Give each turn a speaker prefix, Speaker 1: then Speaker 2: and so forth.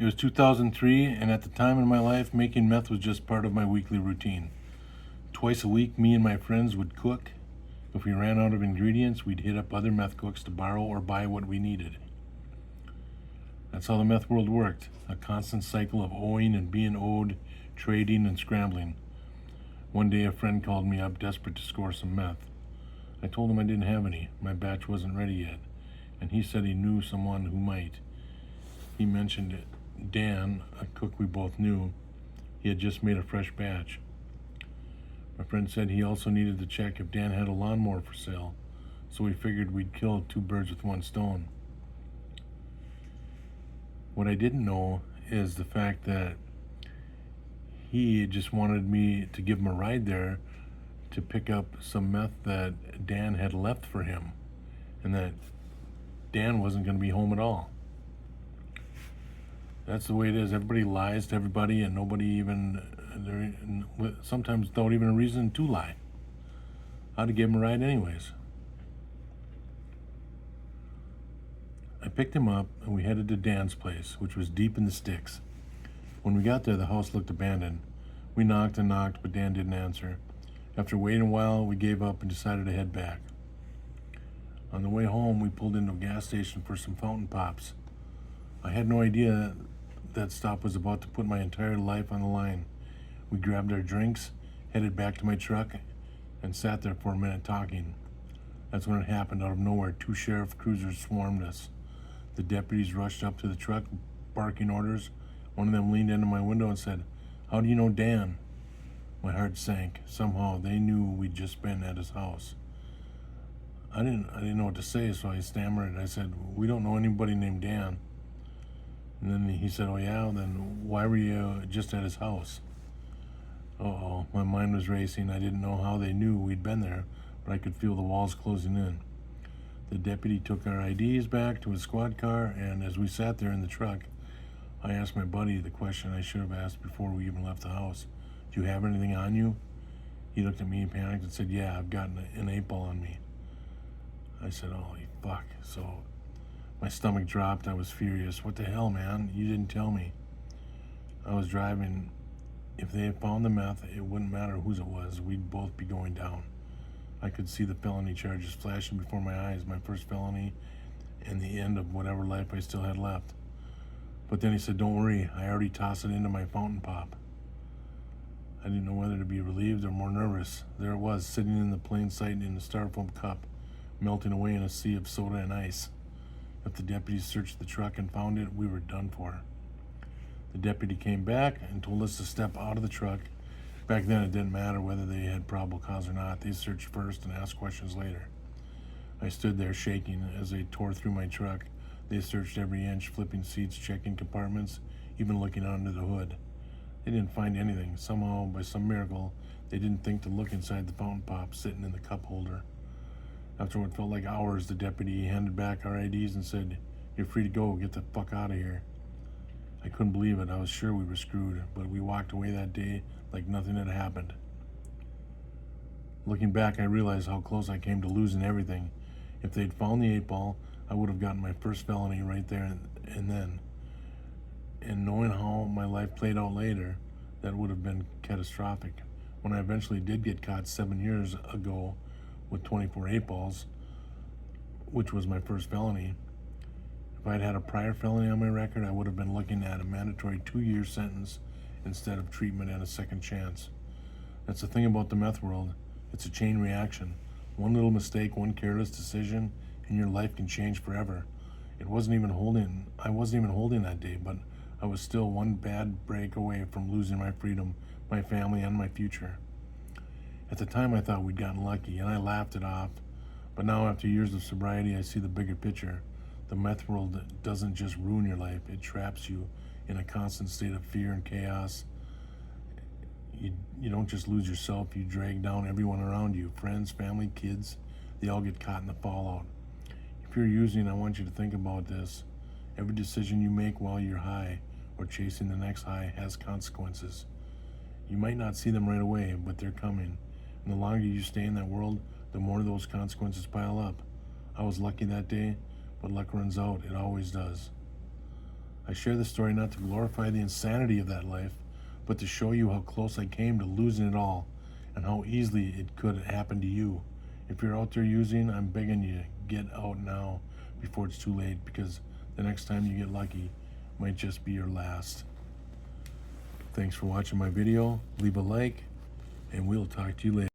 Speaker 1: It was 2003, and at the time in my life, making meth was just part of my weekly routine. Twice a week, me and my friends would cook. If we ran out of ingredients, we'd hit up other meth cooks to borrow or buy what we needed. That's how the meth world worked, a constant cycle of owing and being owed, trading and scrambling. One day, a friend called me up desperate to score some meth. I told him I didn't have any, my batch wasn't ready yet, and he said he knew someone who might. He mentioned Dan, a cook we both knew. He had just made a fresh batch. My friend said he also needed to check if Dan had a lawnmower for sale, so we figured we'd kill two birds with one stone. What I didn't know is the fact that he just wanted me to give him a ride there to pick up some meth that Dan had left for him, and that Dan wasn't going to be home at all. That's the way it is. Everybody lies to everybody, and nobody even, sometimes without even a reason to lie. How to give him a ride, anyways. I picked him up, and we headed to Dan's place, which was deep in the sticks. When we got there, the house looked abandoned. We knocked and knocked, but Dan didn't answer. After waiting a while, we gave up and decided to head back. On the way home, we pulled into a gas station for some fountain pops. I had no idea that stop was about to put my entire life on the line. We grabbed our drinks, headed back to my truck, and sat there for a minute talking. That's when it happened. Out of nowhere, two sheriff cruisers swarmed us. The deputies rushed up to the truck, barking orders. One of them leaned into my window and said, "How do you know Dan?" My heart sank. Somehow they knew we'd just been at his house. I didn't know what to say, so I stammered. I said, "We don't know anybody named Dan." And then he said, "Oh yeah, then why were you just at his house?" Uh-oh, my mind was racing. I didn't know how they knew we'd been there, but I could feel the walls closing in. The deputy took our IDs back to his squad car, and as we sat there in the truck, I asked my buddy the question I should have asked before we even left the house. "Do you have anything on you?" He looked at me, panicked, and said, "Yeah, I've got an 8-ball on me." I said, "Holy fuck." So my stomach dropped. I was furious. "What the hell, man? You didn't tell me." I was driving. If they had found the meth, it wouldn't matter whose it was. We'd both be going down. I could see the felony charges flashing before my eyes, my first felony and the end of whatever life I still had left. But then he said, "Don't worry, I already tossed it into my fountain pop." I didn't know whether to be relieved or more nervous. There it was, sitting in the plain sight in a styrofoam cup, melting away in a sea of soda and ice. If the deputies searched the truck and found it, we were done for. The deputy came back and told us to step out of the truck. Back then, it didn't matter whether they had probable cause or not. They searched first and asked questions later. I stood there shaking as they tore through my truck. They searched every inch, flipping seats, checking compartments, even looking under the hood. They didn't find anything. Somehow, by some miracle, they didn't think to look inside the fountain pop sitting in the cup holder. After what felt like hours, the deputy handed back our IDs and said, "You're free to go. Get the fuck out of here." I couldn't believe it. I was sure we were screwed, but we walked away that day like nothing had happened. Looking back, I realized how close I came to losing everything. If they'd found the 8-ball, I would have gotten my first felony right there and then. And knowing how my life played out later, that would have been catastrophic. When I eventually did get caught 7 years ago with 24 8-balls, which was my first felony, if I'd had a prior felony on my record, I would have been looking at a mandatory 2-year sentence instead of treatment and a second chance. That's the thing about the meth world. It's a chain reaction. One little mistake, one careless decision, and your life can change forever. I wasn't even holding that day, but I was still one bad break away from losing my freedom, my family, and my future. At the time, I thought we'd gotten lucky, and I laughed it off. But now, after years of sobriety, I see the bigger picture. The meth world doesn't just ruin your life, it traps you in a constant state of fear and chaos. You don't just lose yourself, you drag down everyone around you. Friends, family, kids, they all get caught in the fallout. If you're using, I want you to think about this. Every decision you make while you're high or chasing the next high has consequences. You might not see them right away, but they're coming. And the longer you stay in that world, the more those consequences pile up. I was lucky that day, but luck runs out. It always does. I share this story not to glorify the insanity of that life, but to show you how close I came to losing it all and how easily it could happen to you. If you're out there using, I'm begging you, get out now before it's too late, because the next time you get lucky might just be your last. Thanks for watching my video. Leave a like, and we'll talk to you later.